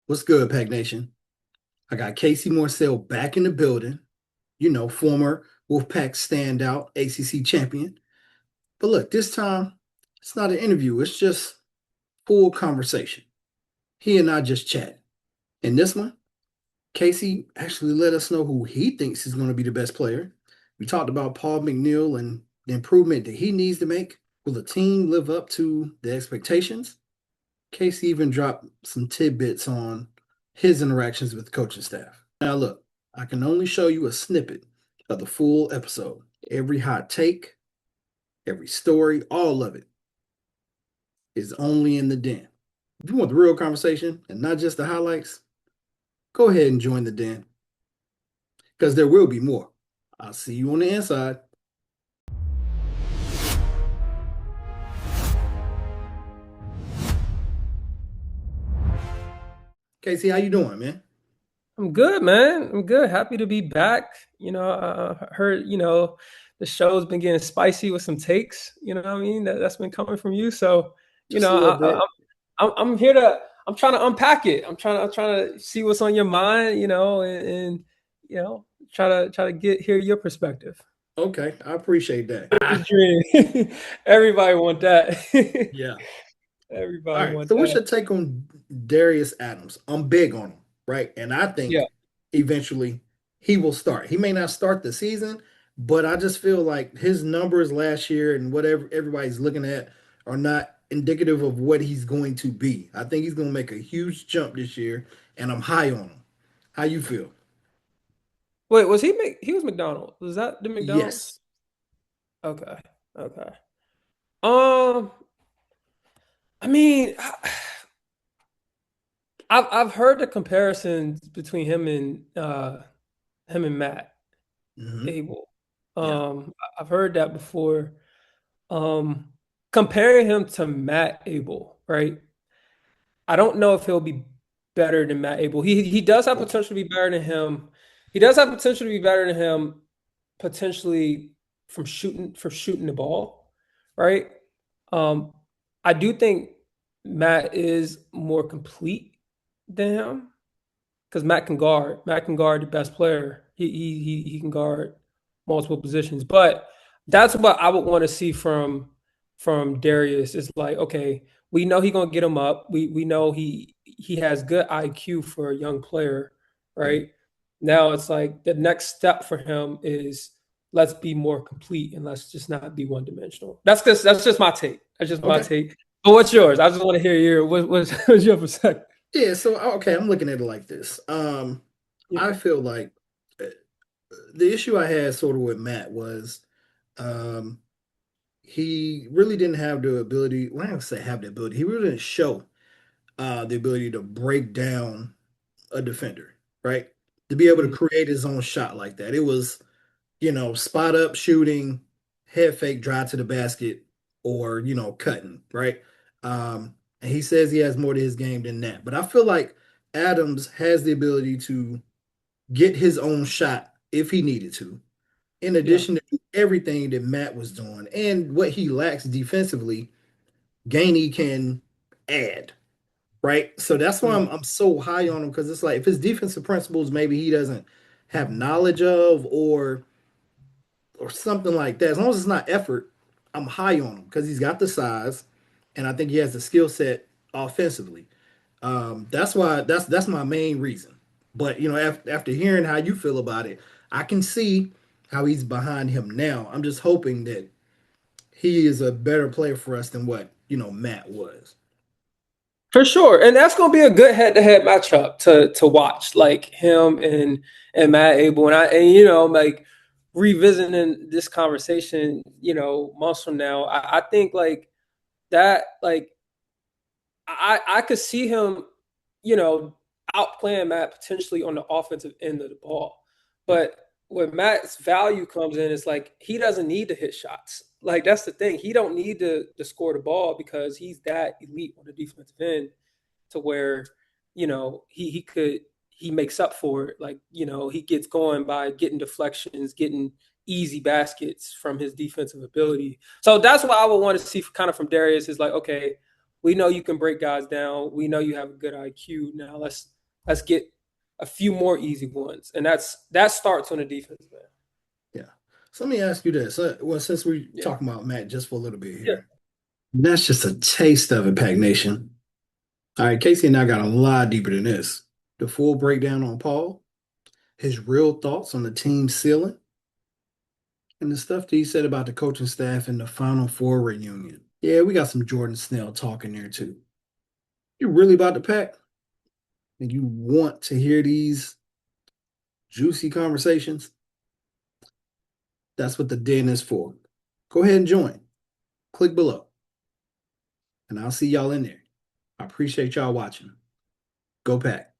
What's good, Pack Nation? I got Casey Morsell back in the building, former Wolfpack standout, ACC champion. But look, this time it's not an interview, it's just full conversation. He and I just chat. In this one, Casey actually let us know who he thinks is going to be the best player. We talked about Paul McNeil and the improvement that he needs to make. Will the team live up to the expectations? Casey even dropped some tidbits on his interactions with the coaching staff. Now, look, I can only show you a snippet of the full episode. Every hot take, every story, all of it is only in the den. If you want the real conversation and not just the highlights, go ahead and join the den because there will be more. I'll see you on the inside. Casey, how you doing, man? I'm good, man. I'm good. Happy to be back. I heard, the show's been getting spicy with some takes, you know what I mean? That's been coming from you. So, you Just a know, little I, I, bit. I'm here I'm trying to unpack it. I'm trying to see what's on your mind, and try to hear your perspective. Okay, I appreciate that. Just dream. Everybody want that. Yeah. All Everybody right. want So what's that. your take on Darius Adams? I'm big on him, right? And I Yeah. think eventually he will start. He may not start the season, but I just feel like his numbers last year and whatever everybody's looking at are not indicative of what he's going to be. I think he's going to make a huge jump this year, and I'm high on him. How you feel? Wait, he was McDonald? Was that the McDonald? Yes. Okay. Okay. Um, I mean, I've heard the comparisons between him and Matt Hmm. Abel. Yeah. I've heard that before. Um, Comparing him to Matt Abel, right? I don't know if he'll be better than Matt Abel. He does have potential to be better than him. He does have potential to be better than him, potentially from shooting the ball, right? Um, I do think Matt is more complete than him because Matt can guard. Matt can guard the best player. He can guard multiple positions. But that's what I would want to see from Darius. Is like, okay, we know he's gonna get him up. We know he has good IQ for a young player, right? Now it's like the next step for him is let's be more complete and let's just not be one dimensional. That's just my take. That's just my Okay. take. But what's yours? I just want to hear what's your perspective. Yeah. So okay, I'm looking at it like this. Yeah, I feel like uh, the issue I had sort of with Matt was um, he really didn't have the ability. Well, I don't say have the ability. He really didn't show the ability to break down a defender, right? To be able to mm, create his own shot like that. It was, spot up shooting, head fake, drive to the basket, or cutting, right? And he says he has more to his game than that. But I feel like Adams has the ability to get his own shot if he needed to in yeah, addition to everything that Matt was doing and what he lacks defensively, Gainey can add, right? So that's why mm, I'm so high on him because it's like if his defensive principles maybe he doesn't have knowledge of or something like that. As long as it's not effort, I'm high on him because he's got the size and I think he has the skill set offensively. That's why that's my main reason. But after hearing how you feel about it, I can see how he's behind him now. I'm just hoping that he is a better player for us than what Matt was. for sure. And that's gonna be a good head-to-head matchup to watch, like him and Matt Abel. Like revisiting this conversation, months from now, I think like that, like I could see him, you know, outplaying Matt potentially on the offensive end of the ball. But where Matt's value comes in is like he doesn't need to hit shots. Like that's the thing. He don't need to score the ball because he's that elite on the defensive end to where, he makes up for it. Like, he gets going by getting deflections, getting easy baskets from his defensive ability. So that's what I would want to see kind of from Darius is like, okay, we know you can break guys down. We know you have a good IQ. Now let's get a few more easy ones. And that starts on the defense, man. Yeah. So let me ask you this. Well, since we're Yeah. talking about Matt just for a little bit Yeah. here, that's just a taste of it, Pack Nation. All right, Casey and I got a lot deeper than this. The full breakdown on Paul, his real thoughts on the team ceiling, and the stuff that he said about the coaching staff and the Final Four reunion. Yeah, we got some Jordan Snell talk in there too. You really about to pack? And you want to hear these juicy conversations? That's what the den is for. Go ahead and join. Click below. And I'll see y'all in there. I appreciate y'all watching. Go Pack.